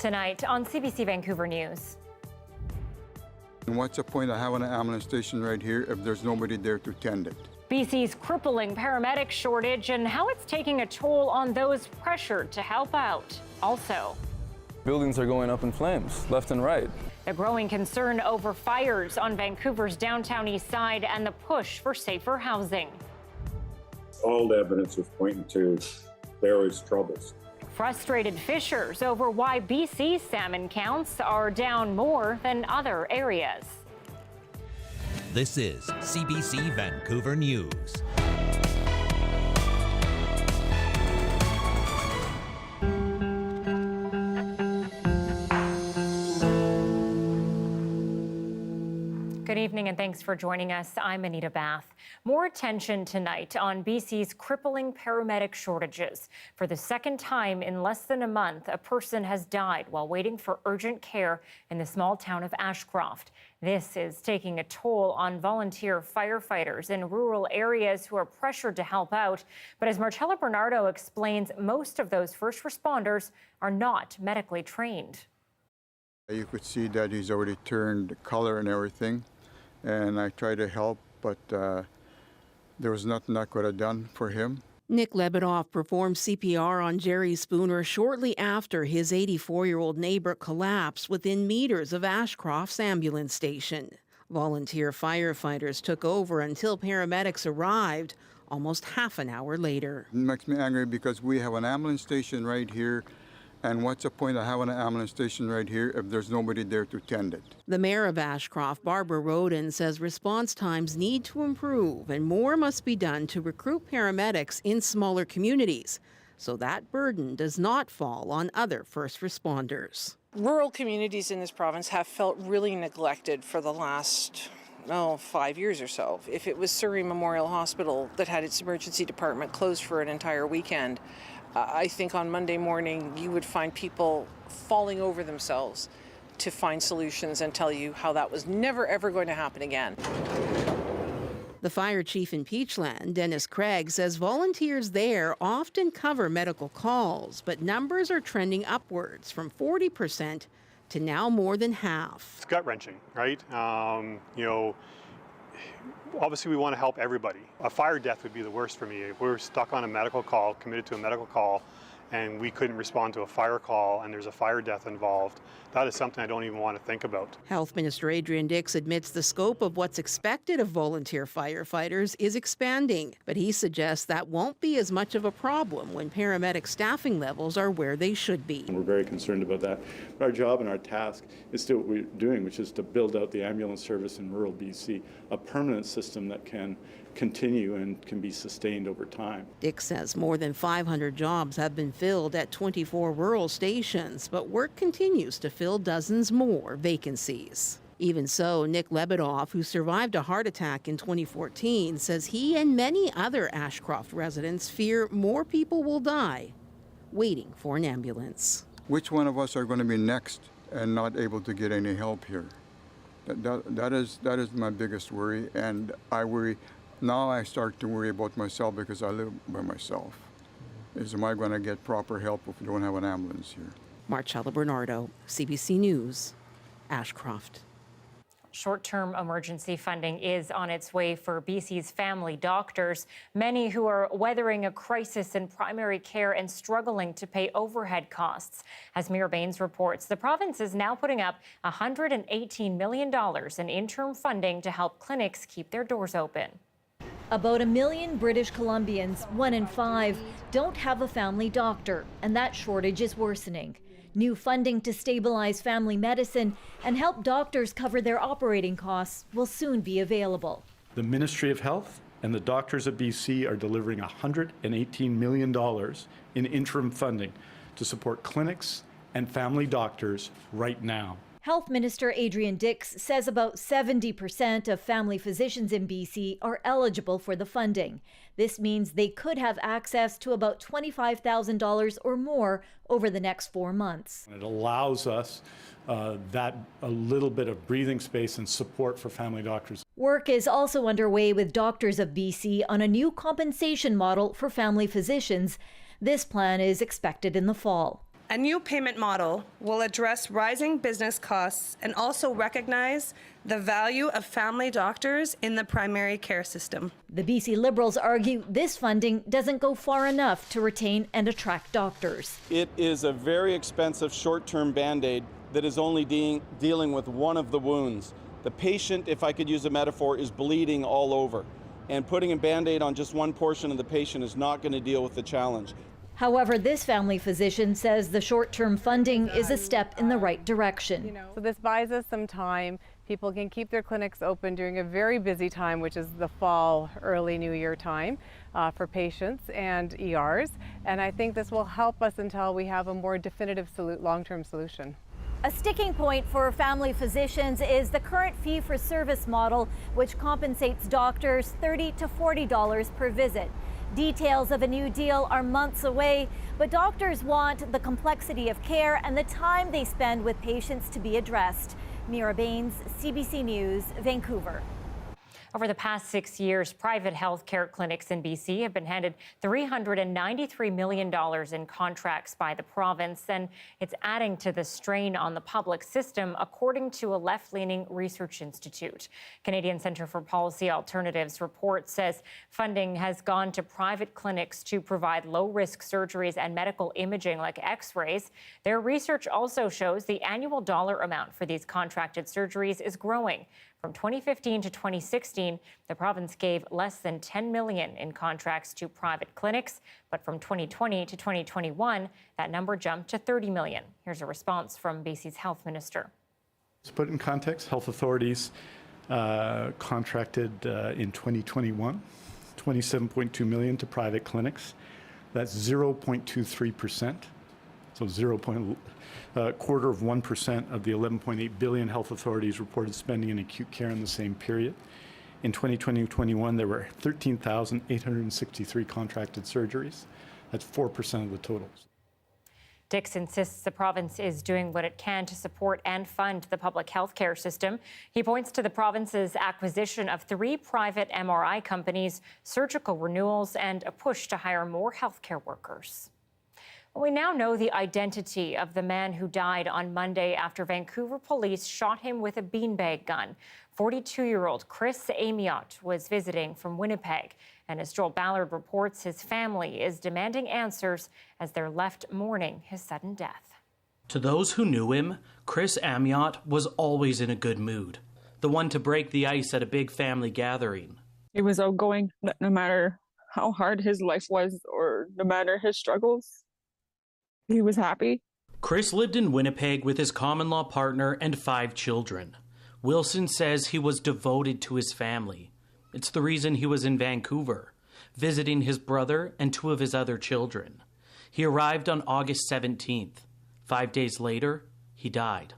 Tonight on CBC Vancouver News. And what's the point of having an ambulance station right here if there's nobody there to tend it? BC's crippling paramedic shortage and how it's taking a toll on those pressured to help out. Also, buildings are going up in flames, left and right. The growing concern over fires on Vancouver's downtown east side and the push for safer housing. All the evidence was pointing to there is troubles. Frustrated fishers over why BC's salmon counts are down more than other areas. This is CBC Vancouver News. Good evening and thanks for joining us. I'm Anita Bathe. More attention tonight on BC's crippling paramedic shortages. For the second time in less than a month, a person has died while waiting for urgent care in the small town of Ashcroft. This is taking a toll on volunteer firefighters in rural areas who are pressured to help out. But as Marcella Bernardo explains, most of those first responders are not medically trained. You could see that he's already turned color and everything. And I tried to help, but there was nothing I could have done for him. Nick Labrador performed CPR on Jerry Spooner shortly after his 84-year-old neighbor collapsed within meters of Ashcroft's ambulance station. Volunteer firefighters took over until paramedics arrived almost half an hour later. It makes me angry because we have an ambulance station right here. And what's the point of having an ambulance station right here if there's nobody there to tend it? The mayor of Ashcroft, Barbara Roden, says response times need to improve and more must be done to recruit paramedics in smaller communities so that burden does not fall on other first responders. Rural communities in this province have felt really neglected for the last 5 years or so. If it was Surrey Memorial Hospital that had its emergency department closed for an entire weekend, I think on Monday morning you would find people falling over themselves to find solutions and tell you how that was never ever going to happen again. The fire chief in Peachland, Dennis Craig, says volunteers there often cover medical calls, but numbers are trending upwards from 40% to now more than half. It's gut-wrenching, right? Obviously we want to help everybody. A fire death would be the worst for me. If we were stuck on a medical call, committed to a medical call, and we couldn't respond to a fire call and there's a fire death involved, that is something I don't even want to think about. Health Minister Adrian Dix admits the scope of what's expected of volunteer firefighters is expanding, but he suggests that won't be as much of a problem when paramedic staffing levels are where they should be. We're very concerned about that. But our job and our task is still what we're doing, which is to build out the ambulance service in rural BC, a permanent system that can continue and can be sustained over time. Dix says more than 500 jobs have been filled at 24 rural stations, but work continues to fill dozens more vacancies. Even so, Nick Labrador, who survived a heart attack in 2014, says he and many other Ashcroft residents fear more people will die waiting for an ambulance. Which one of us are going to be next and not able to get any help here? That is my biggest worry, and I worry. Now I start to worry about myself because I live by myself. Am I going to get proper help if we don't have an ambulance here? Marcella Bernardo, CBC News, Ashcroft. Short-term emergency funding is on its way for BC's family doctors, many who are weathering a crisis in primary care and struggling to pay overhead costs. As Mira Baines reports, the province is now putting up $118 million in interim funding to help clinics keep their doors open. About 1 million British Columbians, 1 in 5, don't have a family doctor, and that shortage is worsening. New funding to stabilize family medicine and help doctors cover their operating costs will soon be available. The Ministry of Health and the doctors of BC are delivering $118 million in interim funding to support clinics and family doctors right now. Health Minister Adrian Dix says about 70% of family physicians in BC are eligible for the funding. This means they could have access to about $25,000 or more over the next 4 months. It allows us a little bit of breathing space and support for family doctors. Work is also underway with Doctors of BC on a new compensation model for family physicians. This plan is expected in the fall. A new payment model will address rising business costs and also recognize the value of family doctors in the primary care system. The BC Liberals argue this funding doesn't go far enough to retain and attract doctors. It is a very expensive short-term Band-Aid that is only dealing with one of the wounds. The patient, if I could use a metaphor, is bleeding all over. And putting a Band-Aid on just one portion of the patient is not going to deal with the challenge. However, this family physician says the short-term funding is a step in the right direction. So this buys us some time. People can keep their clinics open during a very busy time, which is the fall, early New Year time for patients and ERs. And I think this will help us until we have a more definitive long-term solution. A sticking point for family physicians is the current fee-for-service model, which compensates doctors $30 to $40 per visit. Details of a new deal are months away, but doctors want the complexity of care and the time they spend with patients to be addressed. Mira Baines, CBC News, Vancouver. Over the past 6 years, private health care clinics in BC have been handed $393 million in contracts by the province, and it's adding to the strain on the public system, according to a left-leaning research institute. Canadian Centre for Policy Alternatives report says funding has gone to private clinics to provide low-risk surgeries and medical imaging like X-rays. Their research also shows the annual dollar amount for these contracted surgeries is growing. From 2015 to 2016, the province gave less than $10 million in contracts to private clinics, but from 2020 to 2021, that number jumped to $30 million. Here's a response from BC's health minister. To put in context, health authorities contracted in 2021, $27.2 million to private clinics. That's 0.23%. So quarter of 1% of the 11.8 billion health authorities reported spending in acute care in the same period. In 2020-21, there were 13,863 contracted surgeries. That's 4% of the totals. Dix insists the province is doing what it can to support and fund the public health care system. He points to the province's acquisition of 3 private MRI companies, surgical renewals, and a push to hire more healthcare workers. We now know the identity of the man who died on Monday after Vancouver police shot him with a beanbag gun. 42-year-old Chris Amiot was visiting from Winnipeg, and as Joel Ballard reports, his family is demanding answers as they're left mourning his sudden death. To those who knew him, Chris Amiot was always in a good mood, the one to break the ice at a big family gathering. He was outgoing, no matter how hard his life was or no matter his struggles. He was happy. Chris lived in Winnipeg with his common-law partner and 5 children. Wilson says he was devoted to his family. It's the reason he was in Vancouver, visiting his brother and 2 of his other children. He arrived on August 17th. 5 days later, he died,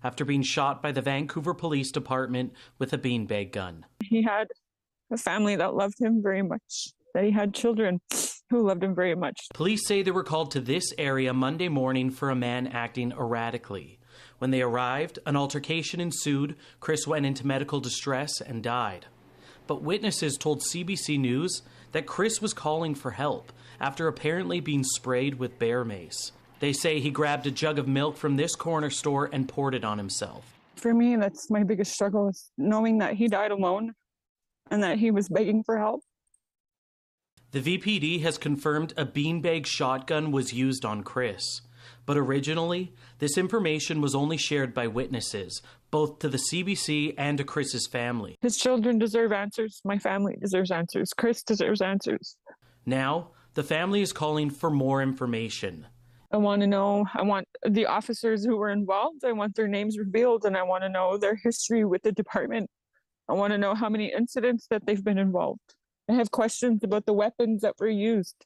after being shot by the Vancouver Police Department with a beanbag gun. He had a family that loved him very much, that he had children who loved him very much. Police say they were called to this area Monday morning for a man acting erratically. When they arrived, an altercation ensued. Chris went into medical distress and died. But witnesses told CBC News that Chris was calling for help after apparently being sprayed with bear mace. They say he grabbed a jug of milk from this corner store and poured it on himself. For me, that's my biggest struggle, is knowing that he died alone and that he was begging for help. The VPD has confirmed a beanbag shotgun was used on Chris. But originally, this information was only shared by witnesses, both to the CBC and to Chris's family. His children deserve answers. My family deserves answers. Chris deserves answers. Now, the family is calling for more information. I want to know, I want the officers who were involved, I want their names revealed, and I want to know their history with the department. I want to know how many incidents that they've been involved. I have questions about the weapons that were used.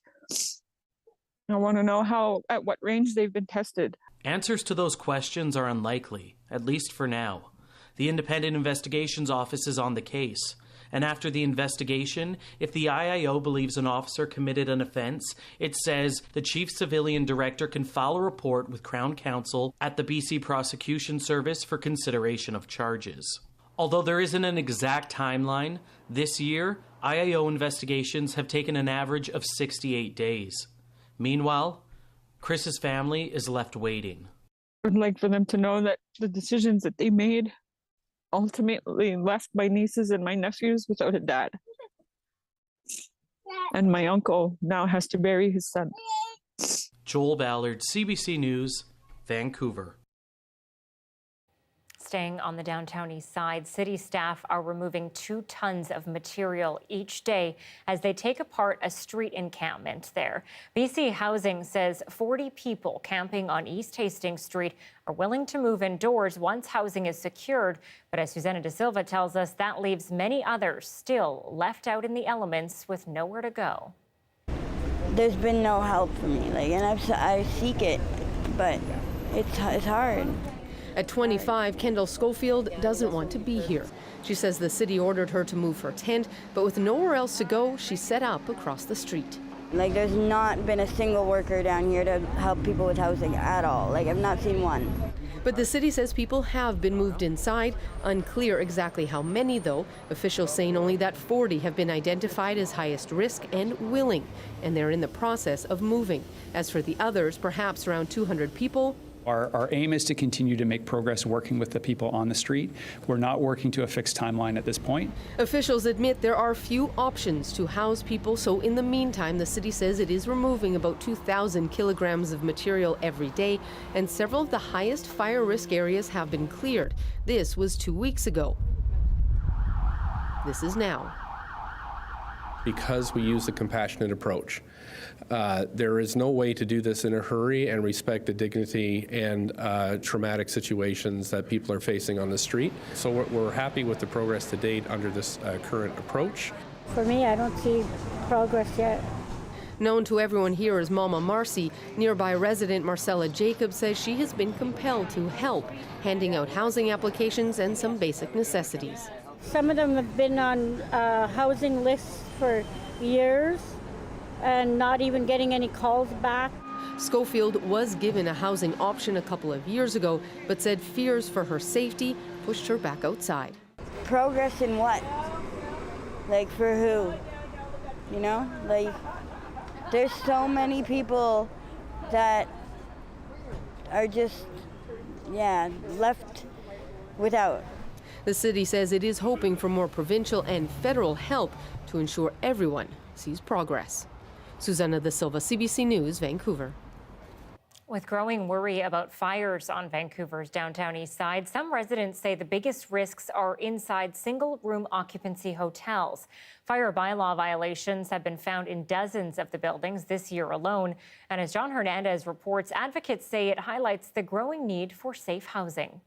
I want to know at what range they've been tested. Answers to those questions are unlikely, at least for now. The Independent Investigations Office is on the case. And after the investigation, if the IIO believes an officer committed an offence, it says the Chief Civilian Director can file a report with Crown Counsel at the BC Prosecution Service for consideration of charges. Although there isn't an exact timeline, this year, IIO investigations have taken an average of 68 days. Meanwhile, Chris's family is left waiting. I'd like for them to know that the decisions that they made ultimately left my nieces and my nephews without a dad. And my uncle now has to bury his son. Joel Ballard, CBC News, Vancouver. Staying on the downtown east side, city staff are removing 2 tons of material each day as they take apart a street encampment there. BC Housing says 40 people camping on East Hastings Street are willing to move indoors once housing is secured. But as Susanna De Silva tells us, that leaves many others still left out in the elements with nowhere to go. There's been no help for me, and I seek it, but it's hard. At 25, Kendall Schofield doesn't want to be here. She says the city ordered her to move her tent, but with nowhere else to go, she set up across the street. There's not been a single worker down here to help people with housing at all. I've not seen one. But the city says people have been moved inside. Unclear exactly how many, though. Officials saying only that 40 have been identified as highest risk and willing, and they're in the process of moving. As for the others, perhaps around 200 people, Our aim is to continue to make progress working with the people on the street. We're not working to a fixed timeline at this point. officials admit there are few options to house people, so in the meantime, the city says it is removing about 2,000 kilograms of material every day, and several of the highest fire risk areas have been cleared. This was 2 weeks ago. This is now. Because we use a compassionate approach. There is no way to do this in a hurry and respect the dignity and traumatic situations that people are facing on the street. So we're happy with the progress to date under this current approach. For me, I don't see progress yet. Known to everyone here as Mama Marcy, nearby resident Marcella Jacobs says she has been compelled to help, handing out housing applications and some basic necessities. Some of them have been on housing lists for years and not even getting any calls back. Schofield was given a housing option a couple of years ago, but said fears for her safety pushed her back outside. Progress in what? For who? There's so many people that are just, left without. The city says it is hoping for more provincial and federal help to ensure everyone sees progress. Susanna De Silva, CBC News, Vancouver. With growing worry about fires on Vancouver's downtown east side, some residents say the biggest risks are inside single-room occupancy hotels. Fire bylaw violations have been found in dozens of the buildings this year alone. And as John Hernandez reports, advocates say it highlights the growing need for safe housing.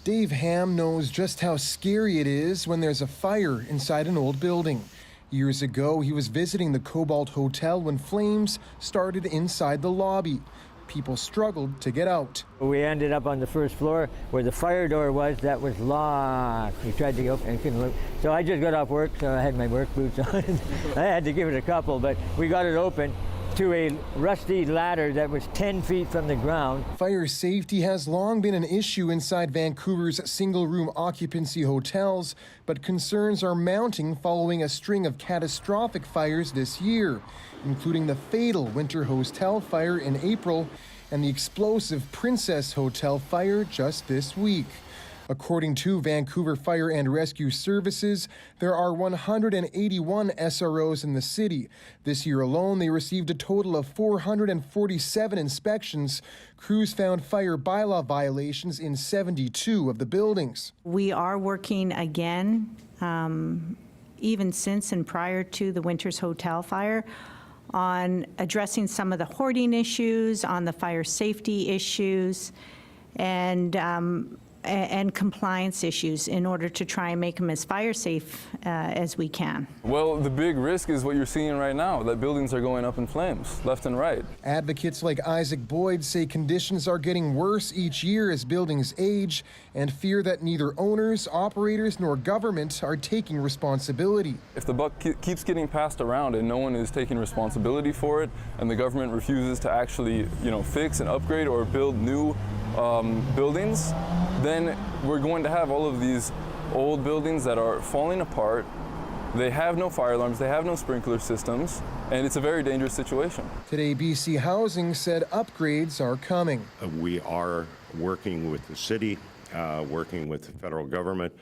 Dave Ham knows just how scary it is when there's a fire inside an old building. Years ago, he was visiting the Cobalt Hotel when flames started inside the lobby. People struggled to get out. We ended up on the first floor where the fire door was. That was locked. We tried to go and couldn't look. So I just got off work, so I had my work boots on. I had to give it a couple, but we got it open to a rusty ladder that was 10 feet from the ground. Fire safety has long been an issue inside Vancouver's single-room occupancy hotels, but concerns are mounting following a string of catastrophic fires this year, including the fatal Winter Hostel fire in April and the explosive Princess Hotel fire just this week. According to Vancouver Fire and Rescue Services, there are 181 SROs in the city. This year alone, they received a total of 447 inspections. Crews found fire bylaw violations in 72 of the buildings. We are working again, even since and prior to the Winters Hotel fire, on addressing some of the hoarding issues, on the fire safety issues, and compliance issues in order to try and make them as fire safe as we can. Well, the big risk is what you're seeing right now, that buildings are going up in flames, left and right. Advocates like Isaac Boyd say conditions are getting worse each year as buildings age and fear that neither owners, operators, nor government are taking responsibility. If the buck keeps getting passed around and no one is taking responsibility for it, and the government refuses to actually, fix and upgrade or build new buildings, then we're going to have all of these old buildings that are falling apart. They have no fire alarms, they have no sprinkler systems, and it's a very dangerous situation. Today, BC Housing said upgrades are coming. We are working with the city, working with the federal government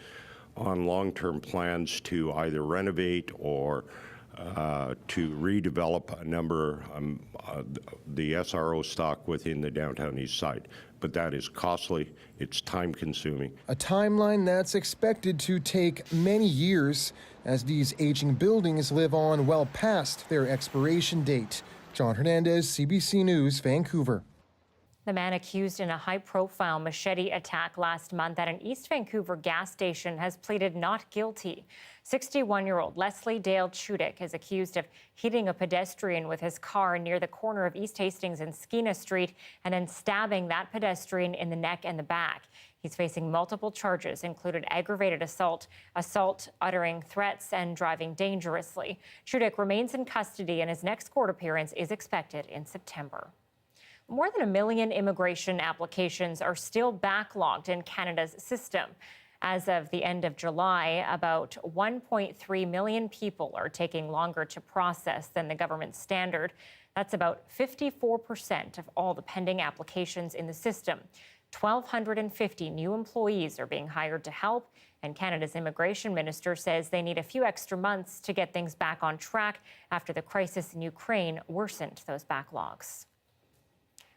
on long-term plans to either renovate or to redevelop a number the SRO stock within the downtown east side. But that is costly, it's time-consuming. A timeline that's expected to take many years as these aging buildings live on well past their expiration date. John Hernandez, CBC News, Vancouver. The man accused in a high-profile Machete attack last month at an East Vancouver gas station has pleaded not guilty. 61-year-old Leslie Dale Chudik is accused of hitting a pedestrian with his car near the corner of East Hastings and Skeena Street and then stabbing that pedestrian in the neck and the back. He's facing multiple charges, including aggravated assault, uttering threats, and driving dangerously. Chudik remains in custody, and his next court appearance is expected in September. More than 1 million immigration applications are still backlogged in Canada's system. As of the end of July, about 1.3 million people are taking longer to process than the government standard. That's about 54% of all the pending applications in the system. 1,250 new employees are being hired to help, and Canada's immigration minister says they need a few extra months to get things back on track after the crisis in Ukraine worsened those backlogs.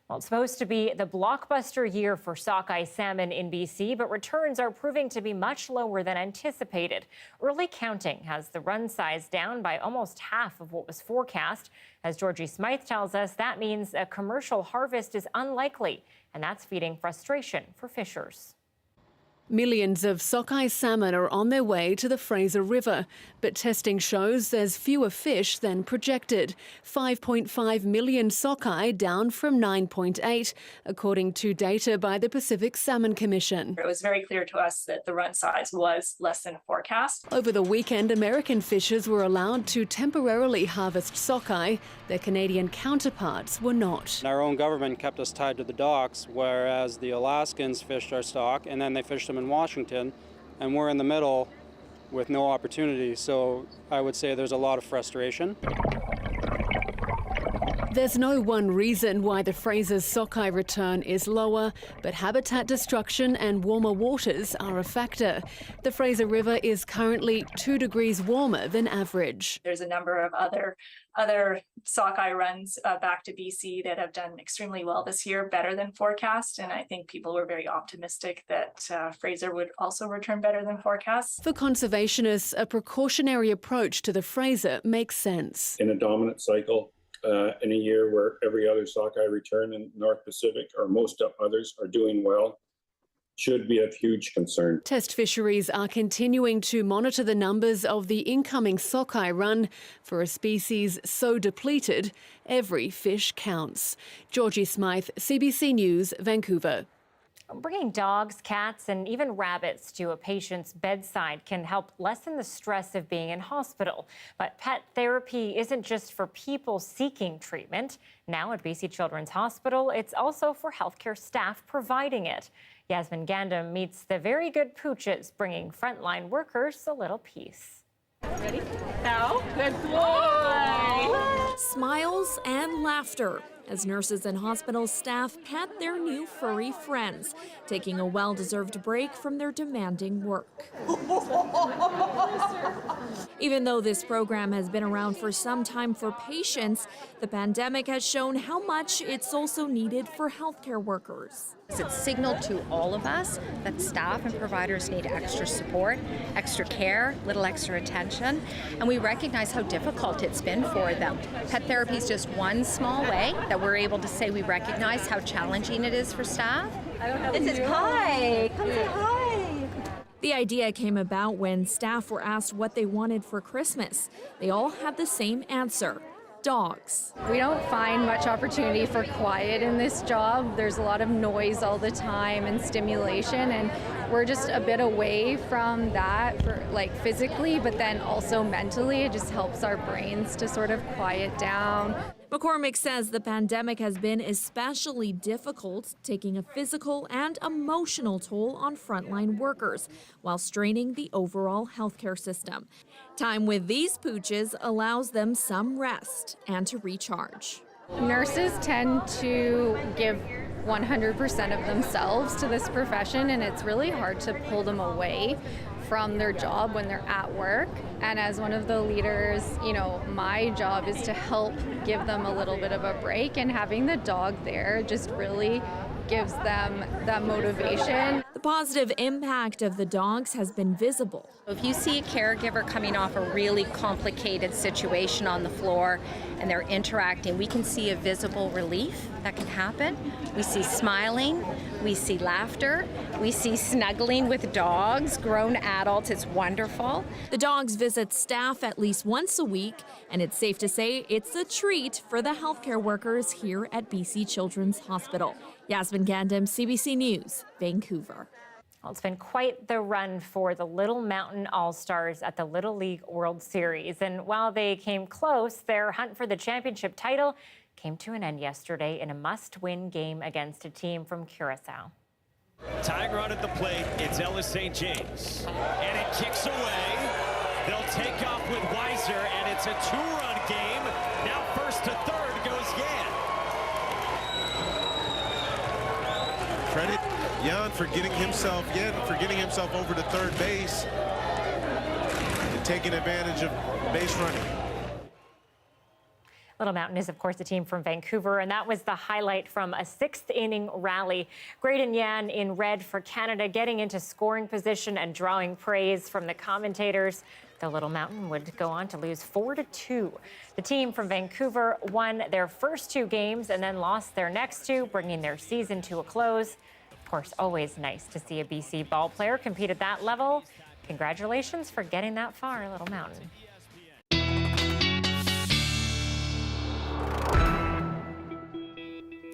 Well, it's supposed to be the blockbuster year for sockeye salmon in BC, but returns are proving to be much lower than anticipated. Early counting has the run size down by almost half of what was forecast. As Georgie Smythe tells us, that means a commercial harvest is unlikely, and that's feeding frustration for fishers. Millions of sockeye salmon are on their way to the Fraser River, but testing shows there's fewer fish than projected. 5.5 million sockeye, down from 9.8, according to data by the Pacific Salmon Commission. It was very clear to us that the run size was less than forecast. Over the weekend, American fishers were allowed to temporarily harvest sockeye. Their Canadian counterparts were not. Our own government kept us tied to the docks, whereas the Alaskans fished our stock and then they fished them in Washington, and we're in the middle with no opportunity. So I would say there's a lot of frustration. There's no one reason why the Fraser's sockeye return is lower, but habitat destruction and warmer waters are a factor. The Fraser River is currently 2 degrees warmer than average. There's a number of other sockeye runs back to BC that have done extremely well this year, better than forecast, and I think people were very optimistic that Fraser would also return better than forecast. For conservationists, a precautionary approach to the Fraser makes sense. In a dominant cycle, in a year where every other sockeye return in North Pacific, or most others, are doing well, should be of huge concern. Test fisheries are continuing to monitor the numbers of the incoming sockeye run. For a species so depleted, every fish counts. Georgie Smythe, CBC News, Vancouver. Bringing dogs, cats, and even rabbits to a patient's bedside can help lessen the stress of being in hospital. But pet therapy isn't just for people seeking treatment. Now at BC Children's Hospital, it's also for healthcare staff providing it. Yasmin Gandam meets the very good pooches, bringing frontline workers a little peace. Ready? Now, good boy! Smiles and laughter as nurses and hospital staff pet their new furry friends, taking a well-deserved break from their demanding work. Even though this program has been around for some time for patients, the pandemic has shown how much it's also needed for healthcare workers. It's signaled to all of us that staff and providers need extra support, extra care, little extra attention, and we recognize how difficult it's been for them. Pet therapy is just one small way that we're able to say we recognize how challenging it is for staff. This is hi. Come say hi. The idea came about when staff were asked what they wanted for Christmas. They all had the same answer: dogs. We don't find much opportunity for quiet in this job. There's a lot of noise all the time and stimulation, and we're just a bit away from that, for physically, but then also mentally. It just helps our brains to sort of quiet down. McCormick says the pandemic has been especially difficult, taking a physical and emotional toll on frontline workers while straining the overall healthcare system. Time with these pooches allows them some rest and to recharge. Nurses tend to give 100% of themselves to this profession, and it's really hard to pull them away from their job when they're at work. And as one of the leaders, my job is to help give them a little bit of a break, and having the dog there just really gives them that motivation. The positive impact of the dogs has been visible. If you see a caregiver coming off a really complicated situation on the floor and they're interacting, we can see a visible relief that can happen. We see smiling, we see laughter, we see snuggling with dogs, grown adults. It's wonderful. The dogs visit staff at least once a week, and it's safe to say it's a treat for the healthcare workers here at BC Children's Hospital. Yasmin Gandam, CBC News, Vancouver. Well, it's been quite the run for the Little Mountain All-Stars at the Little League World Series. And while they came close, their hunt for the championship title came to an end yesterday in a must-win game against a team from Curacao. Tying run at the plate, it's Ellis St. James. And it kicks away. They'll take off with Weiser, and it's a two-run game. Now first to third goes Yan. Credit Yan for getting himself over to third base and taking advantage of base running. Little Mountain is, of course, a team from Vancouver, and that was the highlight from a sixth-inning rally. Graydon Yan in red for Canada, getting into scoring position and drawing praise from the commentators. The Little Mountain would go on to lose 4-2. The team from Vancouver won their first two games and then lost their next two, bringing their season to a close. Of course, always nice to see a BC ball player compete at that level. Congratulations for getting that far, Little Mountain.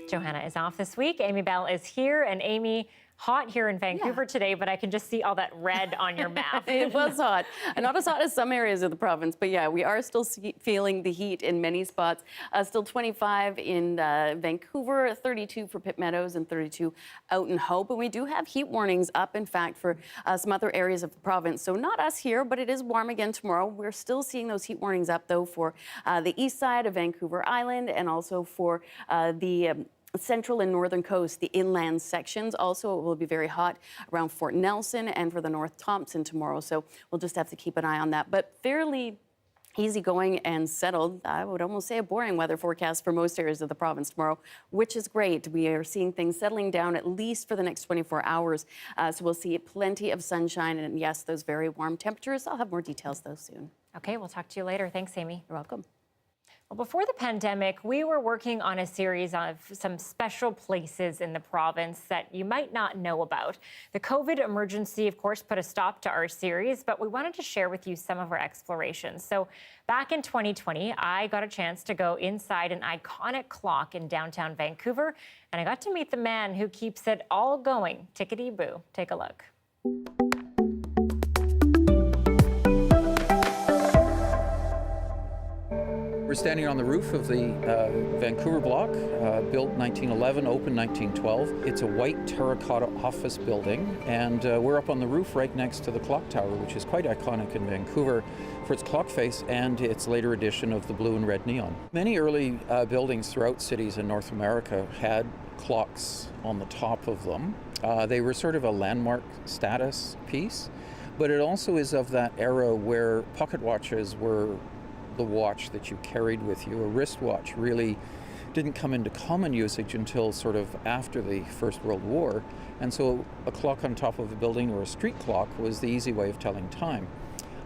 Johanna is off this week. Amy Bell is here, and Amy, hot here in Vancouver today, but I can just see all that red on your map. It was hot. Not as hot as some areas of the province, but yeah, we are still feeling the heat in many spots. Still 25 in Vancouver, 32 for Pitt Meadows, and 32 out in Hope. And we do have heat warnings up, in fact, for some other areas of the province. So not us here, but it is warm again tomorrow. We're still seeing those heat warnings up, though, for the east side of Vancouver Island, and also for the central and northern coast, the inland sections. Also, it will be very hot around Fort Nelson and for the North Thompson tomorrow. So we'll just have to keep an eye on that. But fairly easygoing and settled. I would almost say a boring weather forecast for most areas of the province tomorrow, which is great. We are seeing things settling down at least for the next 24 hours. So we'll see plenty of sunshine and, yes, those very warm temperatures. I'll have more details, though, soon. Okay, we'll talk to you later. Thanks, Amy. You're welcome. Well, before the pandemic, we were working on a series of some special places in the province that you might not know about. The COVID emergency, of course, put a stop to our series, but we wanted to share with you some of our explorations. So back in 2020, I got a chance to go inside an iconic clock in downtown Vancouver, and I got to meet the man who keeps it all going. Tickety-boo. Take a look. We're standing on the roof of the Vancouver block, built 1911, opened 1912. It's a white terracotta office building, and we're up on the roof right next to the clock tower, which is quite iconic in Vancouver for its clock face and its later addition of the blue and red neon. Many early buildings throughout cities in North America had clocks on the top of them. They were sort of a landmark status piece, but it also is of that era where pocket watches were the watch that you carried with you. A wristwatch really didn't come into common usage until sort of after the First World War, and so a clock on top of a building or a street clock was the easy way of telling time.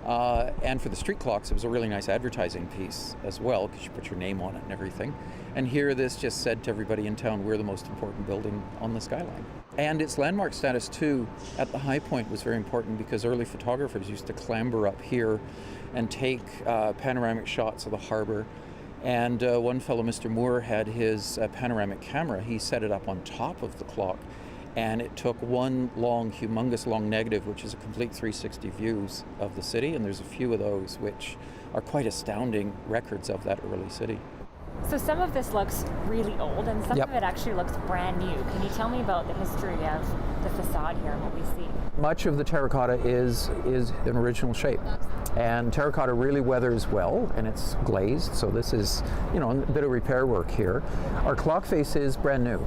And for the street clocks, it was a really nice advertising piece as well, because you put your name on it and everything. And here this just said to everybody in town, we're the most important building on the skyline. And its landmark status too at the high point was very important, because early photographers used to clamber up here and take panoramic shots of the harbor. And one fellow, Mr. Moore, had his panoramic camera. He set it up on top of the clock, and it took one long, humongous long negative, which is a complete 360 views of the city. And there's a few of those which are quite astounding records of that early city. So some of this looks really old and some Yep. of it actually looks brand new. Can you tell me about the history of the facade here and what we see? Much of the terracotta is an original shape. And terracotta really weathers well, and it's glazed, so this is, you know, a bit of repair work here. Our clock face is brand new.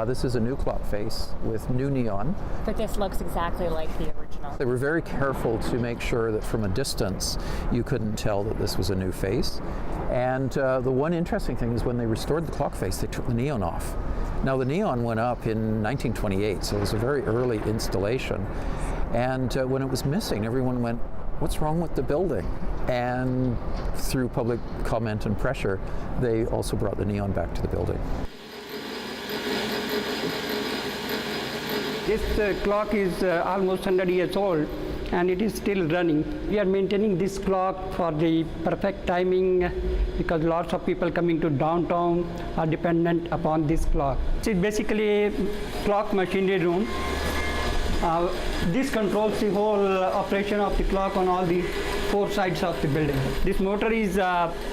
This is a new clock face with new neon. But this looks exactly like the original. They were very careful to make sure that from a distance you couldn't tell that this was a new face. And the one interesting thing is when they restored the clock face, they took the neon off. Now the neon went up in 1928, so it was a very early installation. And when it was missing, everyone went, "What's wrong with the building?" And through public comment and pressure, they also brought the neon back to the building. This clock is almost 100 years old and it is still running. We are maintaining this clock for the perfect timing because lots of people coming to downtown are dependent upon this clock. It's basically a clock machinery room. This controls the whole operation of the clock on all the 4 sides of the building. This motor is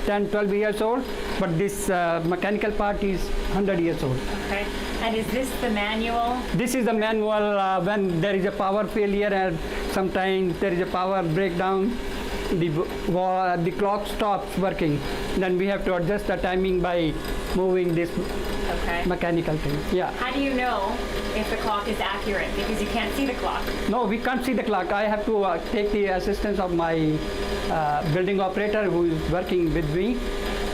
10, 12 years old, but this mechanical part is 100 years old. Okay. And is this the manual? This is the manual when there is a power failure and sometimes there is a power breakdown. The clock stops working. Then we have to adjust the timing by moving this mechanical thing. Yeah. How do you know if the clock is accurate? Because you can't see the clock. No, we can't see the clock. I have to take the assistance of my building operator who is working with me.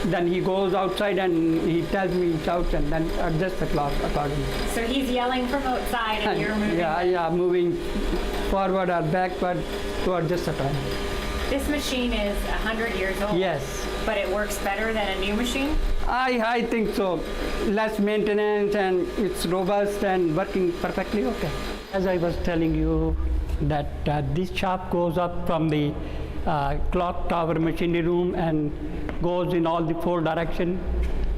Then he goes outside and he tells me it's out and then adjusts the clock accordingly. So he's yelling from outside and you're moving? Yeah, moving forward or backward to adjust the time. This machine is 100 years old. Yes. But it works better than a new machine? I think so. Less maintenance and it's robust and working perfectly okay. As I was telling you that this shaft goes up from the clock tower machinery room and goes in all the 4 directions.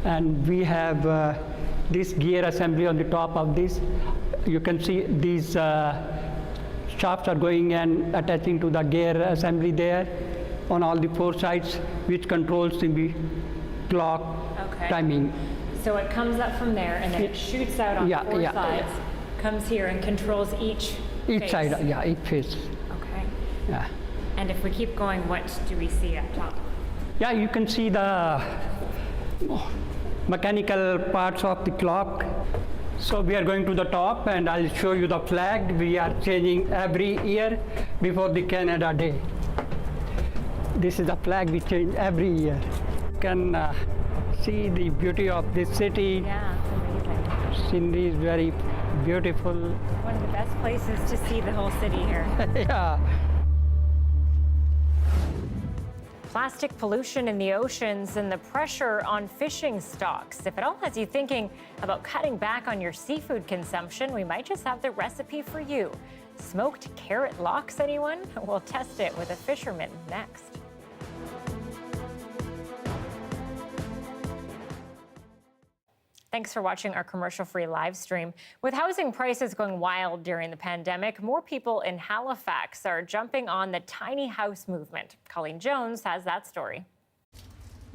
And we have this gear assembly on the top of this. You can see these shafts are going and attaching to the gear assembly there on all the 4 sides, which controls the clock timing. So it comes up from there and then it shoots out on 4 sides, comes here and controls each face. Side, each face. Okay. Yeah. And if we keep going, what do we see up top? Yeah, you can see the mechanical parts of the clock. So we are going to the top and I'll show you the flag. We are changing every year before the Canada Day. This is the flag we change every year. You can see the beauty of this city. Yeah, it's amazing. Scenery is very beautiful. One of the best places to see the whole city here. Yeah. Plastic pollution in the oceans and the pressure on fishing stocks. If it all has you thinking about cutting back on your seafood consumption, we might just have the recipe for you. Smoked carrot lox, anyone? We'll test it with a fisherman next. Thanks for watching our commercial-free live stream. With housing prices going wild during the pandemic, more people in Halifax are jumping on the tiny house movement. Colleen Jones has that story.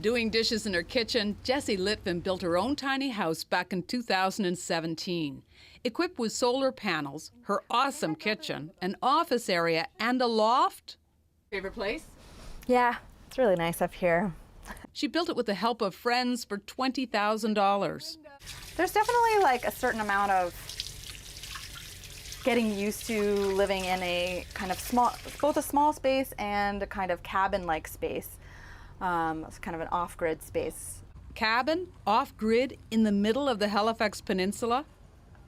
Doing dishes in her kitchen, Jessie Litvin built her own tiny house back in 2017. Equipped with solar panels, her awesome kitchen, an office area, and a loft. Favorite place? Yeah, it's really nice up here. She built it with the help of friends for $20,000. There's definitely like a certain amount of getting used to living in a kind of small, both a small space and a kind of cabin-like space. It's kind of an off-grid space. Cabin, off-grid, in the middle of the Halifax Peninsula?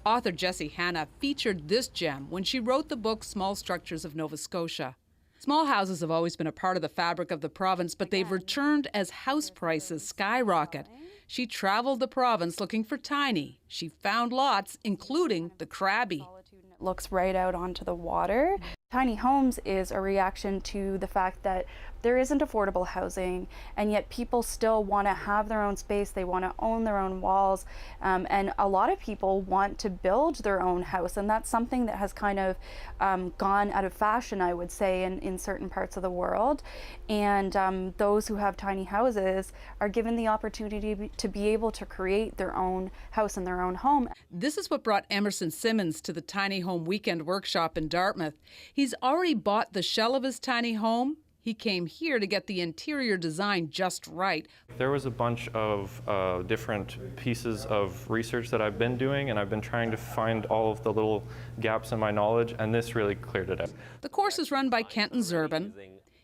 Author Jessie Hanna featured this gem when she wrote the book Small Structures of Nova Scotia. Small houses have always been a part of the fabric of the province, but they've returned as house prices skyrocket. She traveled the province looking for tiny. She found lots, including the Crabby. It looks right out onto the water. Tiny homes is a reaction to the fact that there isn't affordable housing, and yet people still want to have their own space, they want to own their own walls, and a lot of people want to build their own house, and that's something that has kind of gone out of fashion, I would say, in certain parts of the world. And those who have tiny houses are given the opportunity to be able to create their own house and their own home. This is what brought Emerson Simmons to the Tiny Home Weekend Workshop in Dartmouth. He's already bought the shell of his tiny home. He came here to get the interior design just right. There was a bunch of different pieces of research that I've been doing, and I've been trying to find all of the little gaps in my knowledge, and this really cleared it up. The course is run by Kenton Zurban.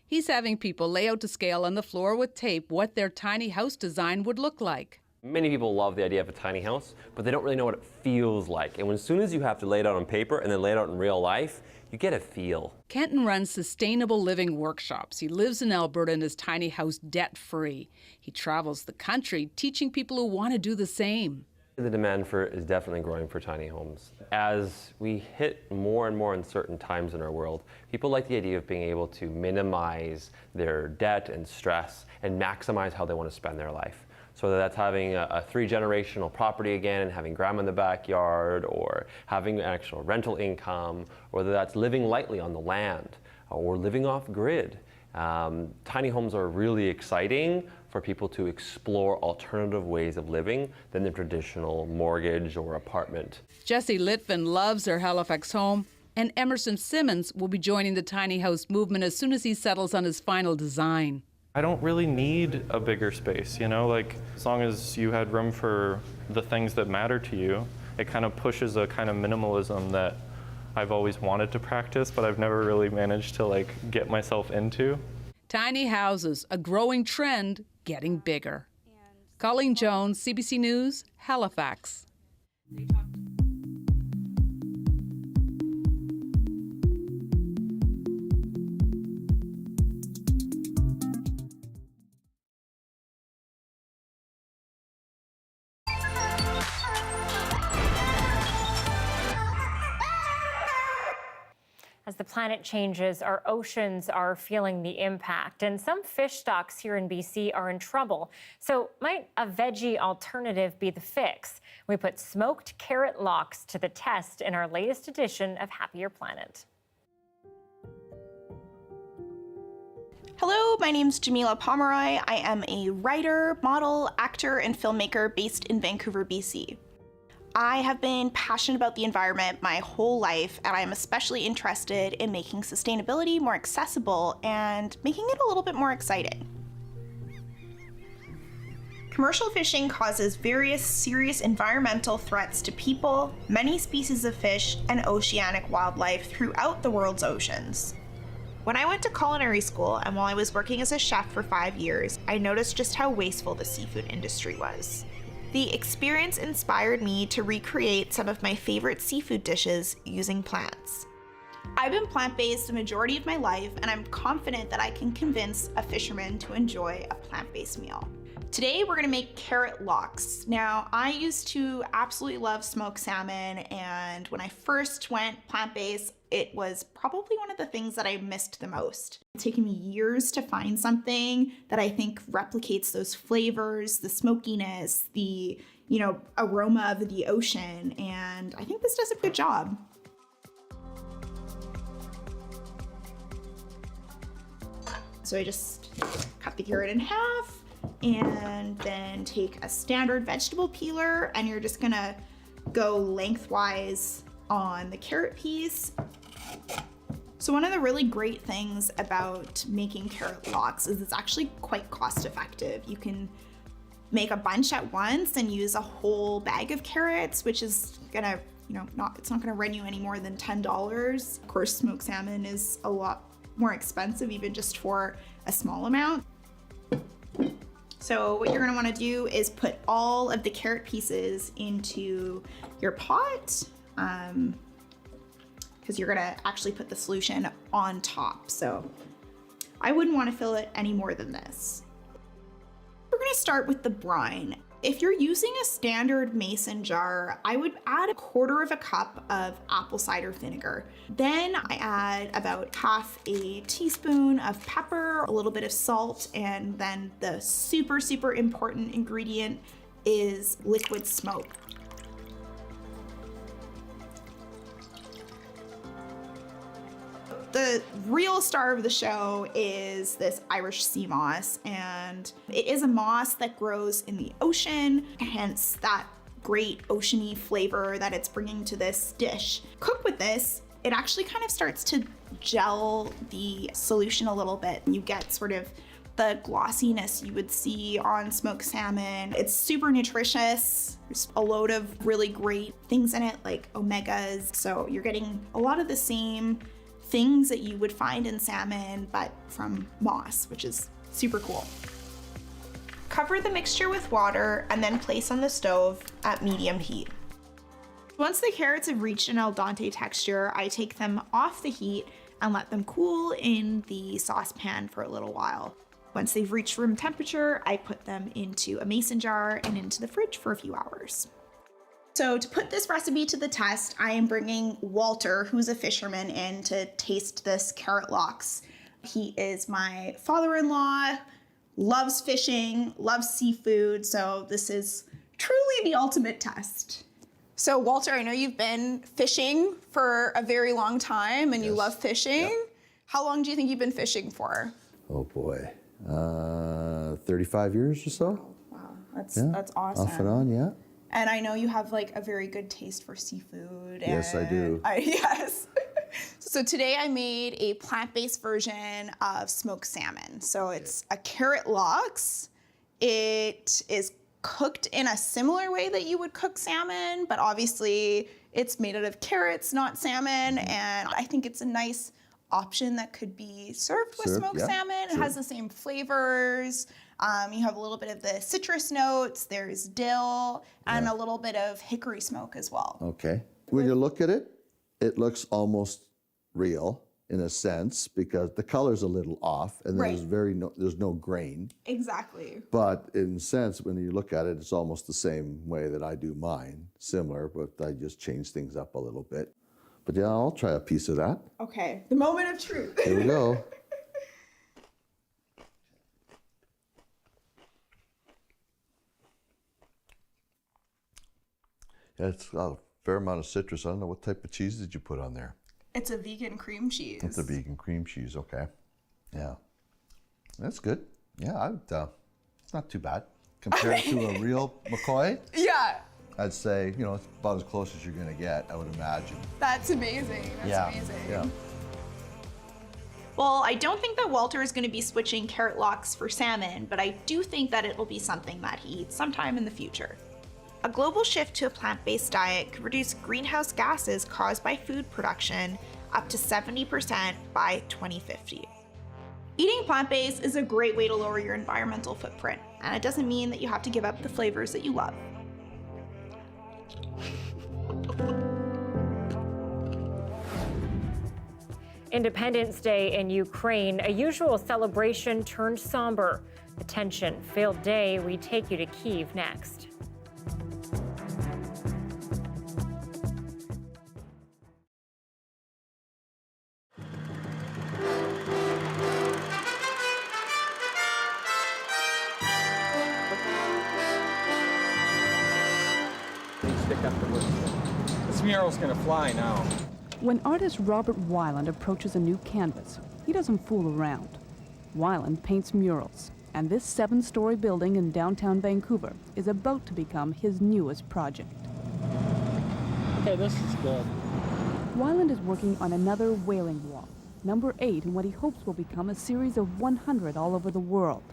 He's having people lay out to scale on the floor with tape what their tiny house design would look like. Many people love the idea of a tiny house, but they don't really know what it feels like. And as soon as you have to lay it out on paper and then lay it out in real life, you get a feel. Kenton runs sustainable living workshops. He lives in Alberta in his tiny house debt-free. He travels the country teaching people who want to do the same. The demand for is definitely growing for tiny homes. As we hit more and more uncertain times in our world, people like the idea of being able to minimize their debt and stress and maximize how they want to spend their life. So whether that's having a 3-generational property again and having grandma in the backyard, or having an actual rental income, or whether that's living lightly on the land or living off grid. Tiny homes are really exciting for people to explore alternative ways of living than the traditional mortgage or apartment. Jessie Litvin loves her Halifax home, and Emerson Simmons will be joining the tiny house movement as soon as he settles on his final design. I don't really need a bigger space, you know, like as long as you had room for the things that matter to you, it kind of pushes a kind of minimalism that I've always wanted to practice, but I've never really managed to like get myself into. Tiny houses, a growing trend, getting bigger. Colleen Jones, CBC News, Halifax. As the planet changes, our oceans are feeling the impact, and some fish stocks here in BC are in trouble. So might a veggie alternative be the fix? We put smoked carrot lox to the test in our latest edition of Happier Planet. Hello, my name's Jamila Pomeroy. I am a writer, model, actor, and filmmaker based in Vancouver, BC. I have been passionate about the environment my whole life, and I'm especially interested in making sustainability more accessible and making it a little bit more exciting. Commercial fishing causes various serious environmental threats to people, many species of fish, and oceanic wildlife throughout the world's oceans. When I went to culinary school and while I was working as a chef for 5 years, I noticed just how wasteful the seafood industry was. The experience inspired me to recreate some of my favorite seafood dishes using plants. I've been plant-based the majority of my life, and I'm confident that I can convince a fisherman to enjoy a plant-based meal. Today we're gonna make carrot lox. Now, I used to absolutely love smoked salmon, and when I first went plant-based, it was probably one of the things that I missed the most. It's taken me years to find something that I think replicates those flavors, the smokiness, the, aroma of the ocean, and I think this does a good job. So I just cut the carrot in half, and then take a standard vegetable peeler, and you're just gonna go lengthwise on the carrot piece. So one of the really great things about making carrot lox is it's actually quite cost effective. You can make a bunch at once and use a whole bag of carrots, which is gonna, it's not gonna run you any more than $10. Of course, smoked salmon is a lot more expensive, even just for a small amount. So what you're gonna wanna do is put all of the carrot pieces into your pot, because you're gonna actually put the solution on top. So I wouldn't wanna fill it any more than this. We're gonna start with the brine. If you're using a standard mason jar, I would add 1/4 cup of apple cider vinegar. Then I add about 1/2 teaspoon of pepper, a little bit of salt, and then the super, super important ingredient is liquid smoke. The real star of the show is this Irish sea moss, and it is a moss that grows in the ocean, hence that great oceany flavor that it's bringing to this dish. Cook with this, it actually kind of starts to gel the solution a little bit. You get sort of the glossiness you would see on smoked salmon. It's super nutritious. There's a load of really great things in it, like omegas. So you're getting a lot of the same things that you would find in salmon, but from moss, which is super cool. Cover the mixture with water and then place on the stove at medium heat. Once the carrots have reached an al dente texture, I take them off the heat and let them cool in the saucepan for a little while. Once they've reached room temperature, I put them into a mason jar and into the fridge for a few hours. So to put this recipe to the test, I am bringing Walter, who's a fisherman, in to taste this carrot lox. He is my father-in-law, loves fishing, loves seafood, so this is truly the ultimate test. So Walter, I know you've been fishing for a very long time and you love fishing. Yep. How long do you think you've been fishing for? Oh boy, 35 years or so. Wow, that's awesome. Off and on, yeah. And I know you have like a very good taste for seafood. Yes, I do. Yes. So today I made a plant-based version of smoked salmon. So it's a carrot lox. It is cooked in a similar way that you would cook salmon, but obviously it's made out of carrots, not salmon. And I think it's a nice option that could be served with smoked salmon. It has the same flavors. You have a little bit of the citrus notes, there's dill, and a little bit of hickory smoke as well. Okay. When you look at it, it looks almost real in a sense because the color's a little off and there's no grain. Exactly. But in a sense, when you look at it, it's almost the same way that I do mine, similar, but I just change things up a little bit. But yeah, I'll try a piece of that. Okay, the moment of truth. Here we go. Yeah, it's got a fair amount of citrus. I don't know, what type of cheese did you put on there? It's a vegan cream cheese. It's a vegan cream cheese, okay. Yeah, that's good. Yeah, it's not too bad. Compared to a real McCoy, Yeah, I'd say, it's about as close as you're gonna get, I would imagine. that's amazing. That's amazing. Yeah. Well, I don't think that Walter is going to be switching carrot lox for salmon, but I do think that it will be something that he eats sometime in the future. A global shift to a plant-based diet could reduce greenhouse gases caused by food production up to 70% by 2050. Eating plant-based is a great way to lower your environmental footprint, and it doesn't mean that you have to give up the flavors that you love. Independence Day in Ukraine, a usual celebration turned somber. The tension-filled day, we take you to Kyiv next. This mural's gonna fly now. When artist Robert Weiland approaches a new canvas, he doesn't fool around. Weiland paints murals, and this 7-story building in downtown Vancouver is about to become his newest project. Okay, this is good. Weiland is working on another Wailing Wall, number 8 in what he hopes will become a series of 100 all over the world.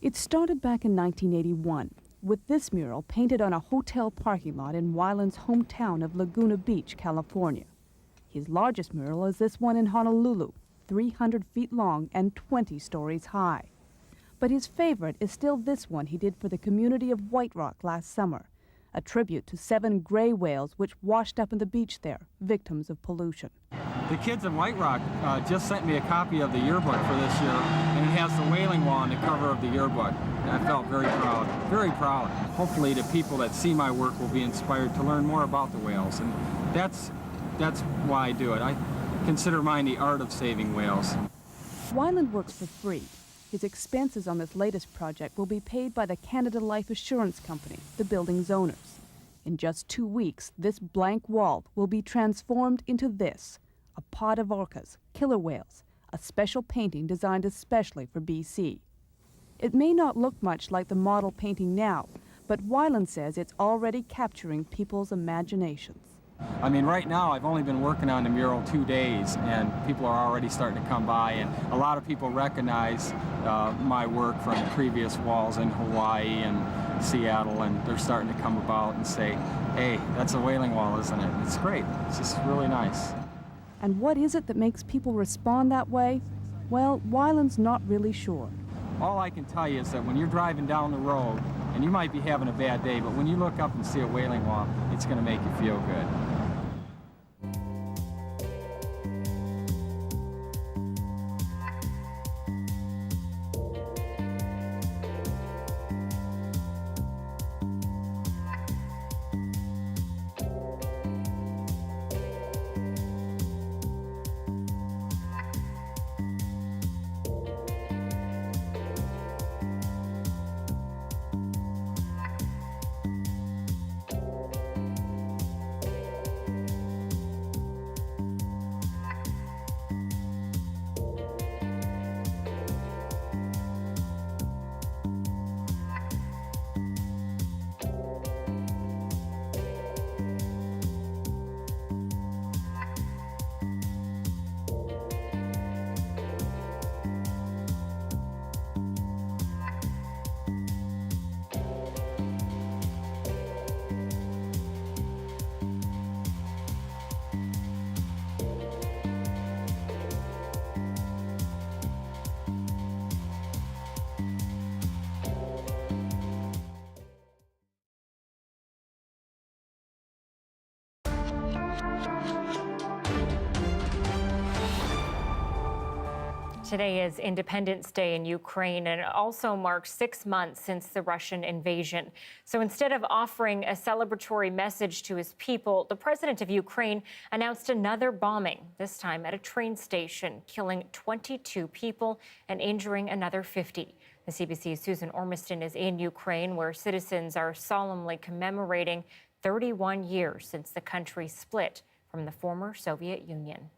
It started back in 1981. With this mural painted on a hotel parking lot in Weiland's hometown of Laguna Beach, California. His largest mural is this one in Honolulu, 300 feet long and 20 stories high. But his favorite is still this one he did for the community of White Rock last summer, a tribute to 7 gray whales which washed up on the beach there, victims of pollution. The kids in White Rock just sent me a copy of the yearbook for this year, and has the whaling wall on the cover of the yearbook. And I felt very proud, very proud. Hopefully the people that see my work will be inspired to learn more about the whales, and that's why I do it. I consider mine the art of saving whales. Wyland works for free. His expenses on this latest project will be paid by the Canada Life Assurance Company, the building's owners. In just 2 weeks, this blank wall will be transformed into this, a pod of orcas, killer whales, a special painting designed especially for BC. It may not look much like the model painting now, but Wyland says it's already capturing people's imaginations. I mean, right now I've only been working on the mural 2 days, and people are already starting to come by, and a lot of people recognize my work from previous walls in Hawaii and Seattle, and they're starting to come about and say, hey, that's a whaling wall, isn't it? It's great. It's just really nice. And what is it that makes people respond that way? Well, Wyland's not really sure. All I can tell you is that when you're driving down the road, and you might be having a bad day, but when you look up and see a whaling wall, it's going to make you feel good. Today is Independence Day in Ukraine, and it also marks 6 months since the Russian invasion. So instead of offering a celebratory message to his people, the president of Ukraine announced another bombing, this time at a train station, killing 22 people and injuring another 50. The CBC's Susan Ormiston is in Ukraine, where citizens are solemnly commemorating 31 years since the country split from the former Soviet Union.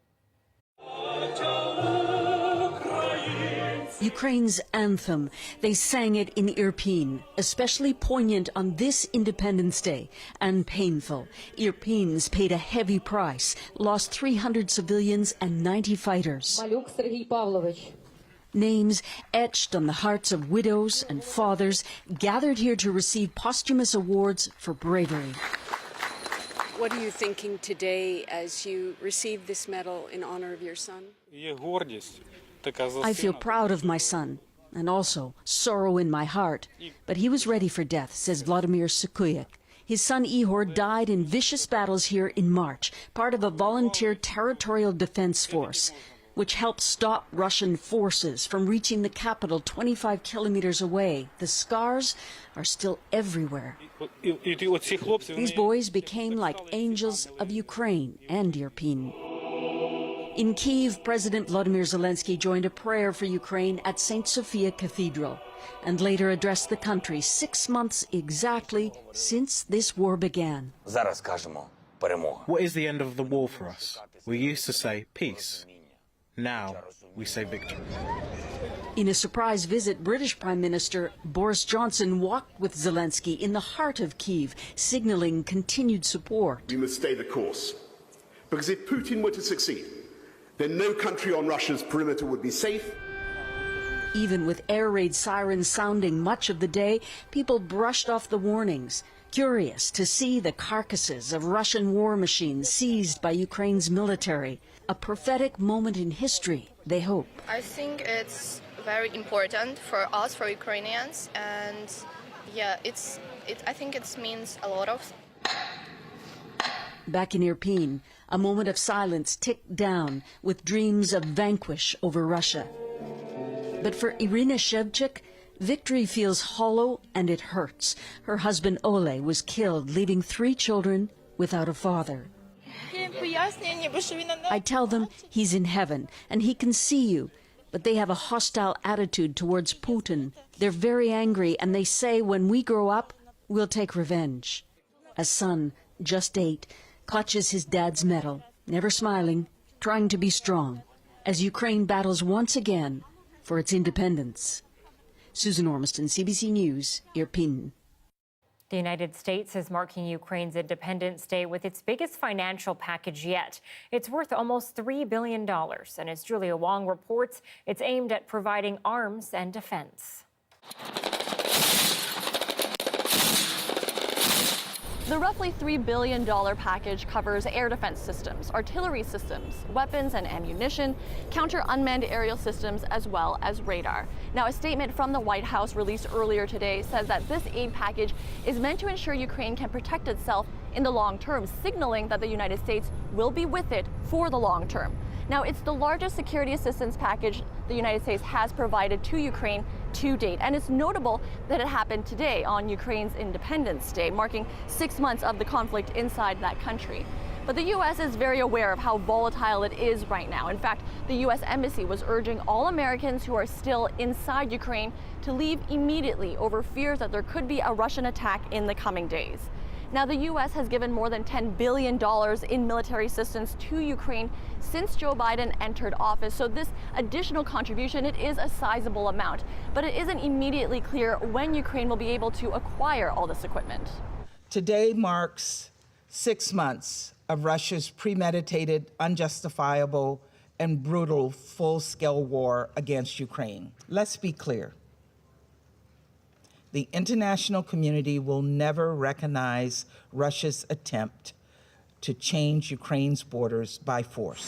Ukraine's anthem. They sang it in Irpin, especially poignant on this Independence Day, and painful. Irpins paid a heavy price, lost 300 civilians and 90 fighters. Names etched on the hearts of widows and fathers gathered here to receive posthumous awards for bravery. What are you thinking today as you receive this medal in honor of your son? I feel proud of my son, and also sorrow in my heart. But he was ready for death, says Vladimir Sukuyuk. His son Ihor died in vicious battles here in March, part of a volunteer territorial defense force, which helped stop Russian forces from reaching the capital 25 kilometers away. The scars are still everywhere. These boys became like angels of Ukraine and Irpin. In Kyiv, President Volodymyr Zelensky joined a prayer for Ukraine at St. Sophia Cathedral and later addressed the country 6 months exactly since this war began. What is the end of the war for us? We used to say peace. Now we say victory. In a surprise visit, British Prime Minister Boris Johnson walked with Zelensky in the heart of Kyiv, signaling continued support. We must stay the course, because if Putin were to succeed, then no country on Russia's perimeter would be safe. Even with air raid sirens sounding much of the day, people brushed off the warnings, curious to see the carcasses of Russian war machines seized by Ukraine's military. A prophetic moment in history, they hope. I think it's very important for us, for Ukrainians, and yeah, I think it means a lot of. Back in Irpin, a moment of silence ticked down with dreams of vanquish over Russia. But for Irina Shevchuk, victory feels hollow and it hurts. Her husband Ole was killed, leaving 3 children without a father. I tell them he's in heaven and he can see you, but they have a hostile attitude towards Putin. They're very angry and they say when we grow up, we'll take revenge. A son, just 8, clutches his dad's medal, never smiling, trying to be strong, as Ukraine battles once again for its independence. Susan Ormiston, CBC News, Irpin. The United States is marking Ukraine's Independence Day with its biggest financial package yet. It's worth almost $3 billion, and as Julia Wong reports, it's aimed at providing arms and defense. The roughly $3 billion package covers air defense systems, artillery systems, weapons and ammunition, counter-unmanned aerial systems, as well as radar. Now, a statement from the White House released earlier today says that this aid package is meant to ensure Ukraine can protect itself in the long term, signaling that the United States will be with it for the long term. Now, it's the largest security assistance package the United States has provided to Ukraine to date. And it's notable that it happened today on Ukraine's Independence Day, marking 6 months of the conflict inside that country. But the U.S. is very aware of how volatile it is right now. In fact, the U.S. Embassy was urging all Americans who are still inside Ukraine to leave immediately over fears that there could be a Russian attack in the coming days. Now, the U.S. has given more than $10 billion in military assistance to Ukraine since Joe Biden entered office. So this additional contribution, it is a sizable amount, but it isn't immediately clear when Ukraine will be able to acquire all this equipment. Today marks 6 months of Russia's premeditated, unjustifiable, and brutal full-scale war against Ukraine. Let's be clear. The international community will never recognize Russia's attempt to change Ukraine's borders by force.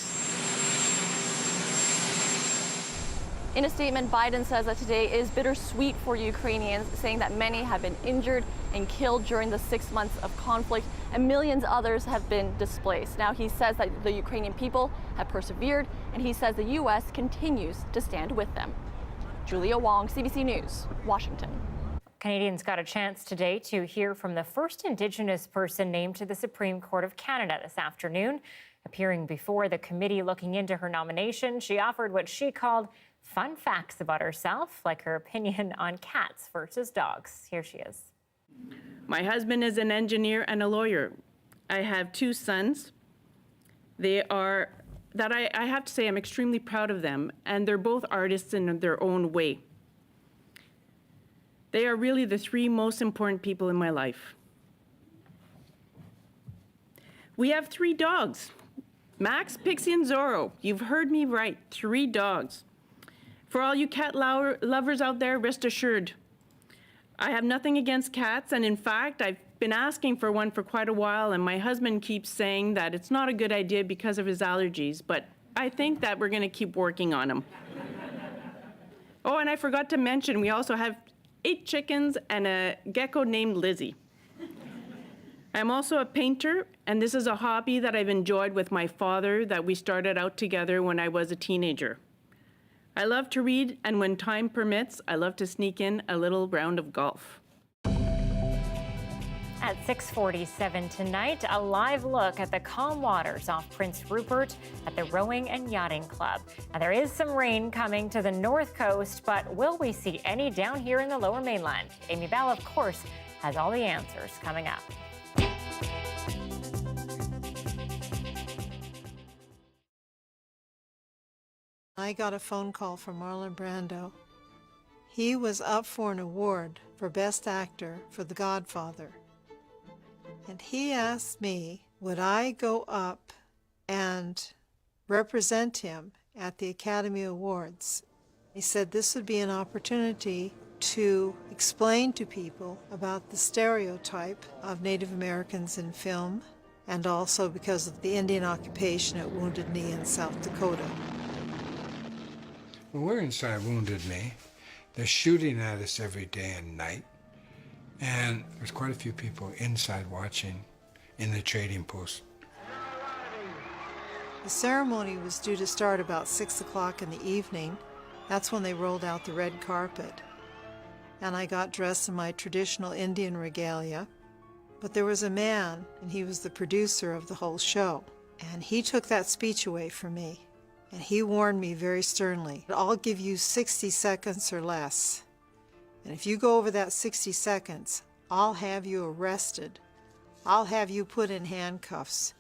In a statement, Biden says that today is bittersweet for Ukrainians, saying that many have been injured and killed during the 6 months of conflict, and millions others have been displaced. Now, he says that the Ukrainian people have persevered, and he says the U.S. continues to stand with them. Julia Wong, CBC News, Washington. Canadians got a chance today to hear from the first Indigenous person named to the Supreme Court of Canada this afternoon. Appearing before the committee looking into her nomination, she offered what she called fun facts about herself, like her opinion on cats versus dogs. Here she is. My husband is an engineer and a lawyer. I have 2 sons. I have to say I'm extremely proud of them, and they're both artists in their own way. They are really the 3 most important people in my life. We have 3 dogs, Max, Pixie, and Zorro. You've heard me right, 3 dogs. For all you cat lovers out there, rest assured, I have nothing against cats, and in fact, I've been asking for one for quite a while, and my husband keeps saying that it's not a good idea because of his allergies, but I think that we're gonna keep working on him. Oh, and I forgot to mention, we also have 8 chickens and a gecko named Lizzie. I'm also a painter, and this is a hobby that I've enjoyed with my father that we started out together when I was a teenager. I love to read, and when time permits, I love to sneak in a little round of golf. At 6:47 tonight, a live look at the calm waters off Prince Rupert at the Rowing and Yachting Club. Now, there is some rain coming to the north coast, but will we see any down here in the Lower Mainland? Amy Bell, of course, has all the answers coming up. I got a phone call from Marlon Brando. He was up for an award for Best Actor for The Godfather. And he asked me, would I go up and represent him at the Academy Awards? He said this would be an opportunity to explain to people about the stereotype of Native Americans in film, and also because of the Indian occupation at Wounded Knee in South Dakota. When we're inside Wounded Knee, they're shooting at us every day and night. And there's quite a few people inside watching in the trading post. The ceremony was due to start about 6 o'clock in the evening, That's when they rolled out the red carpet. And I got dressed in my traditional Indian regalia. But there was a man, and he was the producer of the whole show. And he took that speech away from me. And he warned me very sternly, I'll give you 60 seconds or less. And if you go over that 60 seconds, I'll have you arrested. I'll have you put in handcuffs.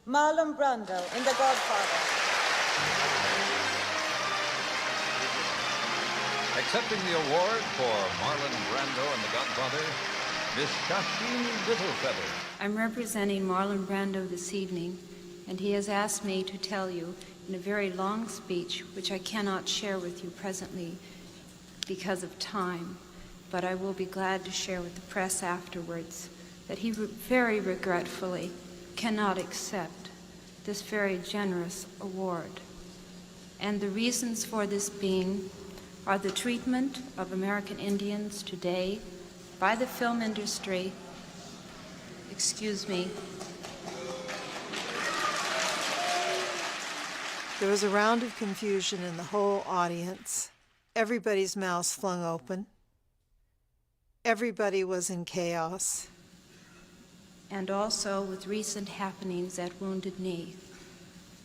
Marlon Brando in The Godfather. Accepting the award for Marlon Brando and The Godfather, Miss Shasheen Littlefeather. I'm representing Marlon Brando this evening, and he has asked me to tell you in a very long speech, which I cannot share with you presently because of time, but I will be glad to share with the press afterwards, that he very regretfully cannot accept this very generous award. And the reasons for this being are the treatment of American Indians today by the film industry, There was a round of confusion in the whole audience. Everybody's mouths flung open. Everybody was in chaos. and also with recent happenings at Wounded Knee.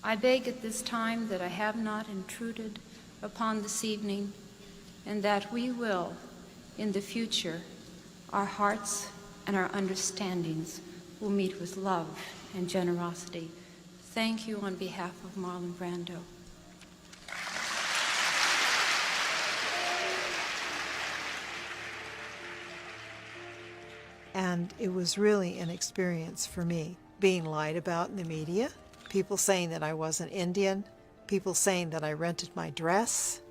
I beg at this time that I have not intruded upon this evening, and that we will, in the future, our hearts and our understandings will meet with love and generosity. Thank you on behalf of Marlon Brando. And it was really an experience for me, being lied about in the media, people saying that I wasn't Indian, people saying that I rented my dress.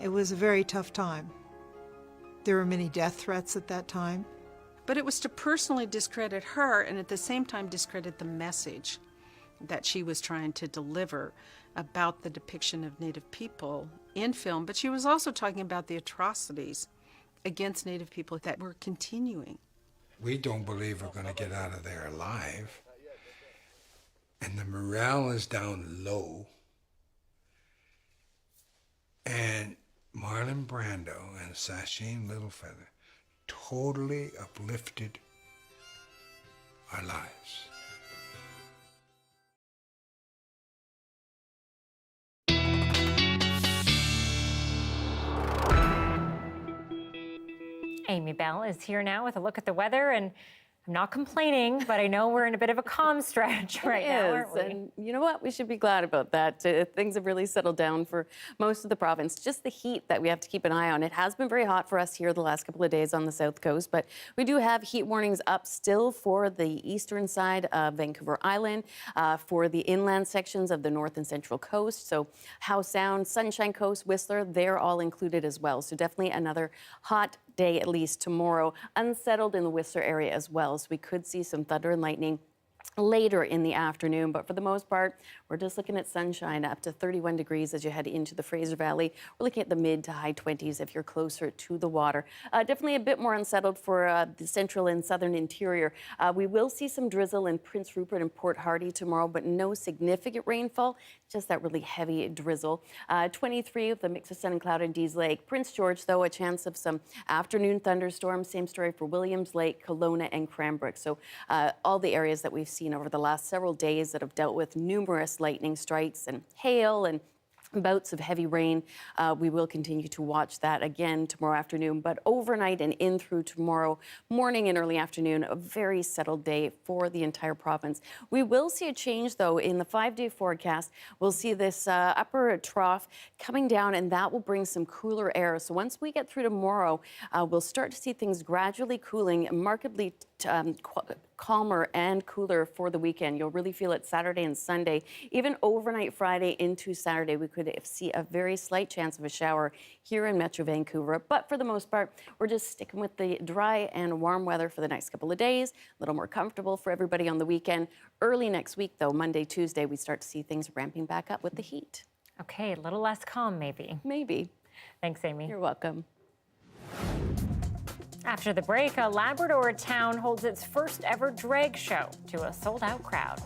It was a very tough time. There were many death threats at that time. But it was to personally discredit her and at the same time discredit the message that she was trying to deliver about the depiction of Native people in film. But she was also talking about the atrocities against Native people that were continuing. We don't believe we're going to get out of there alive. And the morale is down low. And Marlon Brando and Shasheen Littlefeather totally uplifted our lives. Amy Bell is here now with a look at the weather, and I'm not complaining, but I know we're in a bit of a calm stretch right now, aren't we? And you know what? We should be glad about that. Things have really settled down for most of the province. Just the heat that we have to keep an eye on. It has been very hot for us here the last couple of days on the south coast, but we do have heat warnings up still for the eastern side of Vancouver Island, for the inland sections of the north and central coast. So Howe Sound, Sunshine Coast, Whistler, they're all included as well. So definitely another hot day, at least tomorrow. Unsettled in the Whistler area as well, so we could see some thunder and lightning later in the afternoon, but for the most part, we're just looking at sunshine up to 31 degrees as you head into the Fraser Valley. We're looking at the mid to high 20s if you're closer to the water. Definitely a bit more unsettled for the central and southern interior. We will see some drizzle in Prince Rupert and Port Hardy tomorrow, but no significant rainfall, just that really heavy drizzle. 23 with a mix of sun and cloud in Dees Lake. Prince George, though, a chance of some afternoon thunderstorms. Same story for Williams Lake, Kelowna, and Cranbrook. So all the areas that we've seen over the last several days that have dealt with numerous lightning strikes and hail and bouts of heavy rain. We will continue to watch that again tomorrow afternoon, but overnight and in through tomorrow morning and early afternoon, a very settled day for the entire province. We will see a change, though, in the 5-day forecast. We'll see this upper trough coming down, and that will bring some cooler air. So once we get through tomorrow, we'll start to see things gradually cooling, markedly calmer and cooler for the weekend. You'll really feel it Saturday and Sunday. Even overnight Friday into Saturday, we could see a very slight chance of a shower here in Metro Vancouver. But for the most part, we're just sticking with the dry and warm weather for the next couple of days. A little more comfortable for everybody on the weekend. Early next week, though, Monday, Tuesday, we start to see things ramping back up with the heat. Okay, a little less calm, maybe. Maybe. Thanks, Amy. You're welcome. After the break, a Labrador town holds its first ever drag show to a sold-out crowd.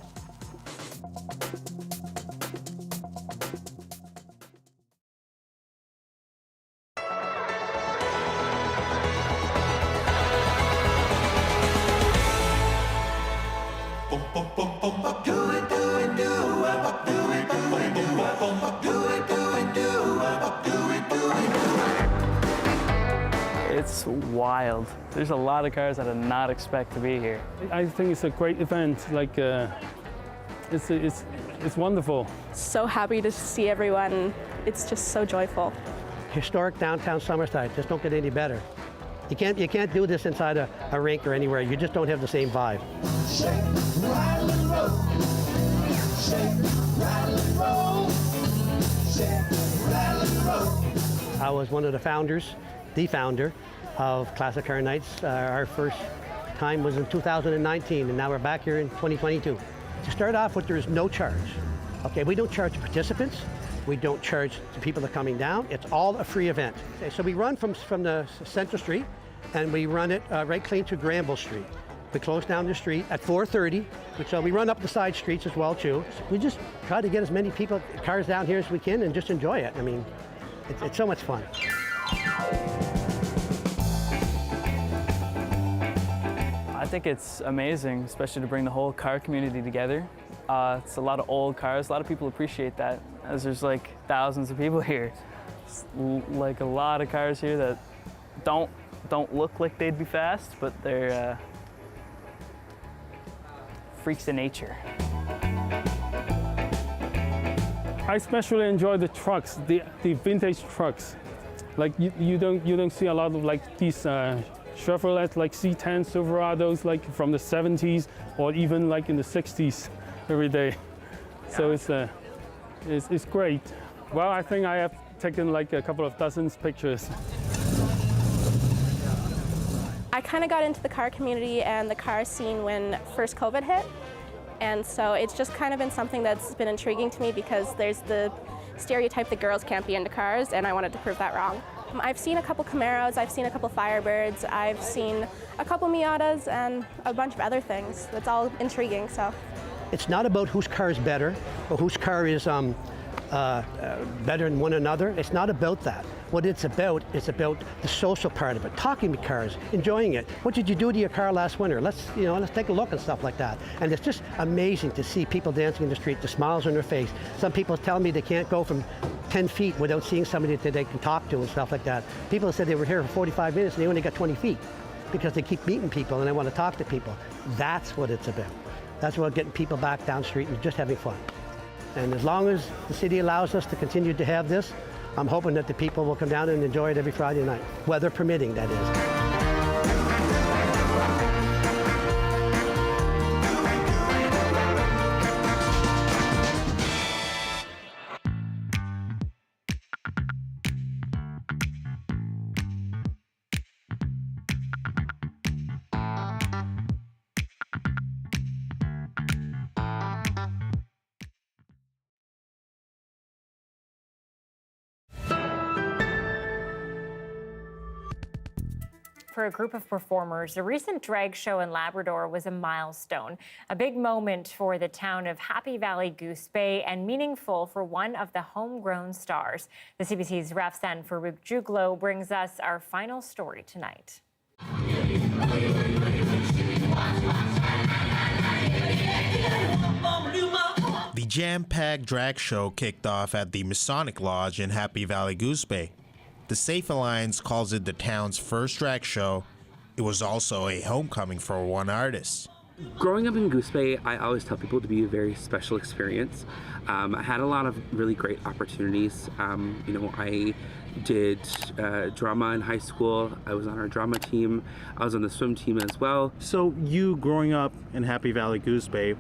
It's wild. There's a lot of cars I did not expect to be here. I think it's a great event. Like, it's wonderful. So happy to see everyone. It's just so joyful. Historic downtown Summerside, just don't get any better. You can't do this inside a rink or anywhere. You just don't have the same vibe. Shake, rattle, and roll. Shake, rattle, and roll. Shake, rattle, and roll. I was one of the founders, the founder of Classic Car Nights. Our first time was in 2019, and now we're back here in 2022. To start off with, there is no charge. Okay, we don't charge participants. We don't charge the people that are coming down. It's all a free event. Okay, so we run from the Central Street, and we run it right clean to Granville Street. We close down the street at 4:30, so we run up the side streets as well too. We just try to get as many cars down here as we can and just enjoy it. I mean, it's so much fun. I think it's amazing, especially to bring the whole car community together. It's a lot of old cars. A lot of people appreciate that, as there's like thousands of people here. It's like a lot of cars here that don't look like they'd be fast, but they're freaks of nature. I especially enjoy the trucks, the vintage trucks. Like you don't see a lot of like these Chevrolets, like C10 Silverados, like from the 70s or even like in the 60s every day. So it's great. Well, I think I have taken like a couple of dozens pictures. I kind of got into the car community and the car scene when first COVID hit. And so it's just kind of been something that's been intriguing to me because there's the stereotype that girls can't be into cars, and I wanted to prove that wrong. I've seen a couple Camaros, I've seen a couple Firebirds, I've seen a couple Miatas and a bunch of other things. It's all intriguing, so. It's not about whose car is better or whose car is better than one another. It's not about that. What it's about is about the social part of it, talking to cars, enjoying it. What did you do to your car last winter? Let's take a look and stuff like that. And it's just amazing to see people dancing in the street, the smiles on their face. Some people tell me they can't go from 10 feet without seeing somebody that they can talk to and stuff like that. People said they were here for 45 minutes and they only got 20 feet because they keep meeting people and they want to talk to people. That's what it's about. That's about getting people back down the street and just having fun. And as long as the city allows us to continue to have this, I'm hoping that the people will come down and enjoy it every Friday night, weather permitting, that is. For a group of performers, the recent drag show in Labrador was a milestone, a big moment for the town of Happy Valley Goose Bay and meaningful for one of the homegrown stars. The CBC's Rafsan Farouk Juglo brings us our final story tonight. The jam-packed drag show kicked off at the Masonic Lodge in Happy Valley Goose Bay. The Safe Alliance calls it the town's first drag show. It was also a homecoming for one artist. Growing up in Goose Bay, I always tell people to be a very special experience. I had a lot of really great opportunities. I did drama in high school. I was on our drama team. I was on the swim team as well. So you growing up in Happy Valley Goose Bay,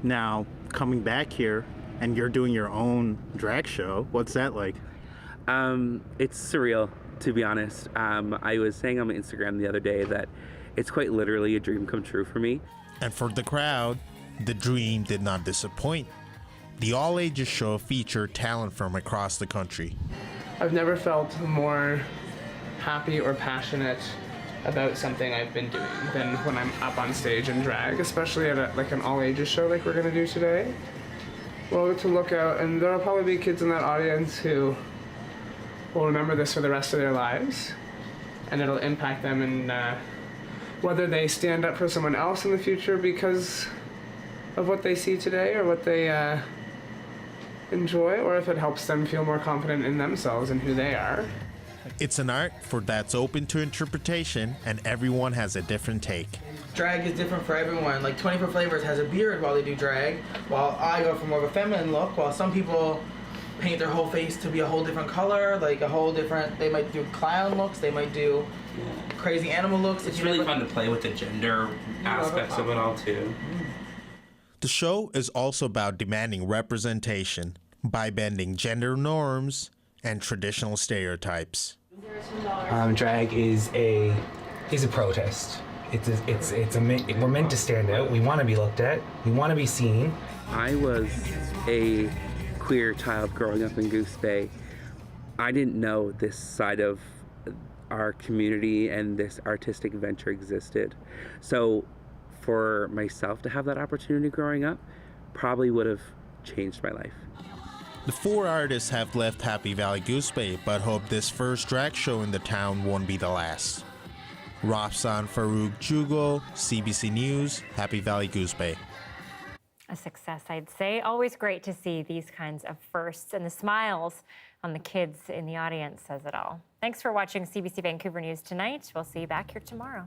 now coming back here and you're doing your own drag show, what's that like? It's surreal, to be honest. I was saying on my Instagram the other day that it's quite literally a dream come true for me. And for the crowd, the dream did not disappoint. The all-ages show featured talent from across the country. I've never felt more happy or passionate about something I've been doing than when I'm up on stage in drag, especially at an all-ages show like we're going to do today. We'll get to look out, and there will probably be kids in that audience who will remember this for the rest of their lives, and it'll impact them in whether they stand up for someone else in the future because of what they see today or what they enjoy, or if it helps them feel more confident in themselves and who they are. It's an art that's open to interpretation, and everyone has a different take. Drag is different for everyone. Like 24 Flavors has a beard while they do drag, while I go for more of a feminine look, while some people paint their whole face to be a whole different color, like a whole different, they might do clown looks, they might do crazy animal looks. It's really fun to play with the gender aspects of it all too. The show is also about demanding representation by bending gender norms and traditional stereotypes. Drag is a protest. We're meant to stand out. We want to be looked at. We want to be seen. I was a queer child growing up in Goose Bay. I didn't know this side of our community and this artistic venture existed. So for myself to have that opportunity growing up probably would have changed my life. The 4 artists have left Happy Valley Goose Bay, but hope this first drag show in the town won't be the last. Rafsan Farouk Jugo, CBC News, Happy Valley Goose Bay. A success, I'd say. Always great to see these kinds of firsts, and the smiles on the kids in the audience says it all. Thanks for watching CBC Vancouver News tonight. We'll see you back here tomorrow.